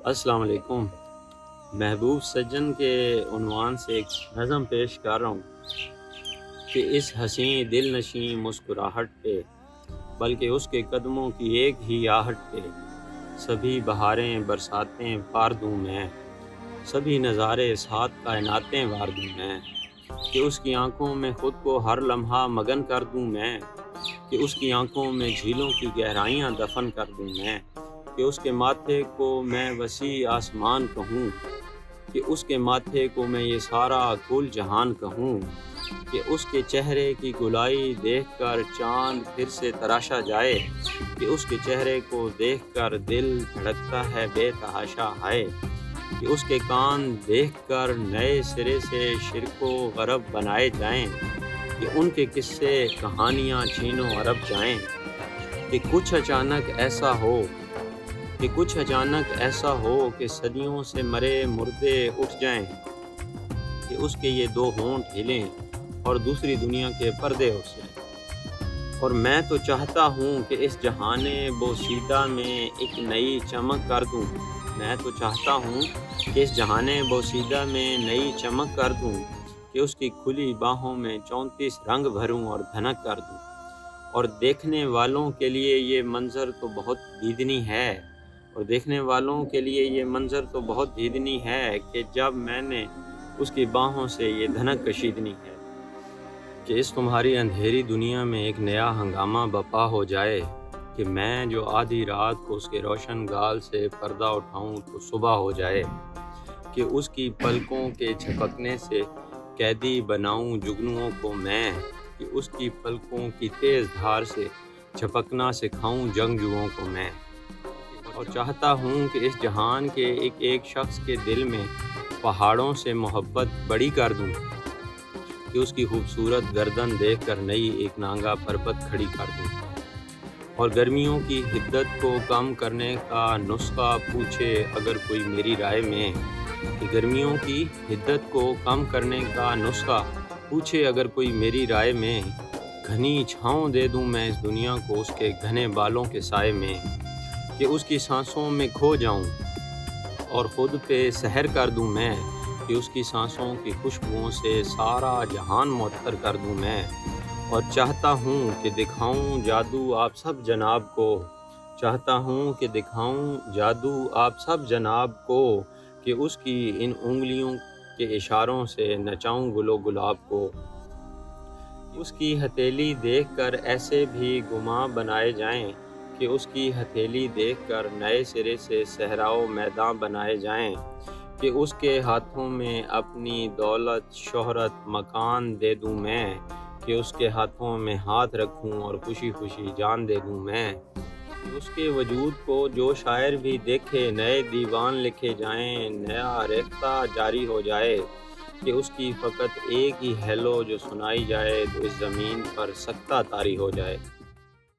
السلام علیکم۔ محبوب سجن کے عنوان سے ایک نظم پیش کر رہا ہوں کہ اس حسین دل نشیں مسکراہٹ پہ، بلکہ اس کے قدموں کی ایک ہی آہٹ پہ سبھی بہاریں برساتیں وار دوں میں، سبھی نظارے ساتھ کائناتیں وار دوں میں، کہ اس کی آنکھوں میں خود کو ہر لمحہ مگن کر دوں میں، کہ اس کی آنکھوں میں جھیلوں کی گہرائیاں دفن کر دوں میں، کہ اس کے ماتھے کو میں وسیع آسمان کہوں، کہ اس کے ماتھے کو میں یہ سارا کل جہان کہوں، کہ اس کے چہرے کی گلائی دیکھ کر چاند پھر سے تراشا جائے، کہ اس کے چہرے کو دیکھ کر دل دھڑکتا ہے بے تحاشا ہائے، کہ اس کے کان دیکھ کر نئے سرے سے شرک و غرب بنائے جائیں، کہ ان کے قصے کہانیاں چھینوں عرب جائیں، کہ کچھ اچانک ایسا ہو کہ صدیوں سے مرے مردے اٹھ جائیں، کہ اس کے یہ دو ہونٹ ہلیں اور دوسری دنیا کے پردے اٹھ جائیں، اور میں تو چاہتا ہوں کہ اس جہان بوسیدہ میں ایک نئی چمک کر دوں، میں تو چاہتا ہوں کہ اس جہان بوسیدہ میں نئی چمک کر دوں، کہ اس کی کھلی باہوں میں 34 رنگ بھروں اور دھنک کر دوں، اور دیکھنے والوں کے لیے یہ منظر تو بہت دیدنی ہے، کہ جب میں نے اس کی باہوں سے یہ دھنک کشیدنی ہے، کہ اس تمہاری اندھیری دنیا میں ایک نیا ہنگامہ بپا ہو جائے، کہ میں جو آدھی رات کو اس کے روشن گال سے پردہ اٹھاؤں تو صبح ہو جائے، کہ اس کی پلکوں کے جھپکنے سے قیدی بناؤں جگنوؤں کو میں، کہ اس کی پلکوں کی تیز دھار سے جھپکنا سکھاؤں جنگجوؤں کو میں، اور چاہتا ہوں کہ اس جہان کے ایک ایک شخص کے دل میں پہاڑوں سے محبت بڑی کر دوں، کہ اس کی خوبصورت گردن دیکھ کر نئی ایک نانگا پربت کھڑی کر دوں، اور گرمیوں کی حدت کو کم کرنے کا نسخہ پوچھے اگر کوئی میری رائے میں، کہ گرمیوں کی حدت کو کم کرنے کا نسخہ پوچھے اگر کوئی میری رائے میں، گھنی چھاؤں دے دوں میں اس دنیا کو اس کے گھنے بالوں کے سائے میں، کہ اس کی سانسوں میں کھو جاؤں اور خود پہ سحر کر دوں میں، کہ اس کی سانسوں کی خوشبوؤں سے سارا جہان معطر کر دوں میں، اور چاہتا ہوں کہ دکھاؤں جادو آپ سب جناب کو، کہ اس کی ان انگلیوں کے اشاروں سے نچاؤں گل و گلاب کو، اس کی ہتھیلی دیکھ کر ایسے بھی گماں بنائے جائیں، کہ اس کی ہتھیلی دیکھ کر نئے سرے سے صحرا و میداں بنائے جائیں، کہ اس کے ہاتھوں میں اپنی دولت شہرت مکان دے دوں میں، کہ اس کے ہاتھوں میں ہاتھ رکھوں اور خوشی خوشی جان دے دوں میں، کہ اس کے وجود کو جو شاعر بھی دیکھے نئے دیوان لکھے جائیں، نیا ریختہ جاری ہو جائے، کہ اس کی فقط ایک ہی ہیلو جو سنائی جائے تو اس زمین پر سکتہ طاری ہو جائے۔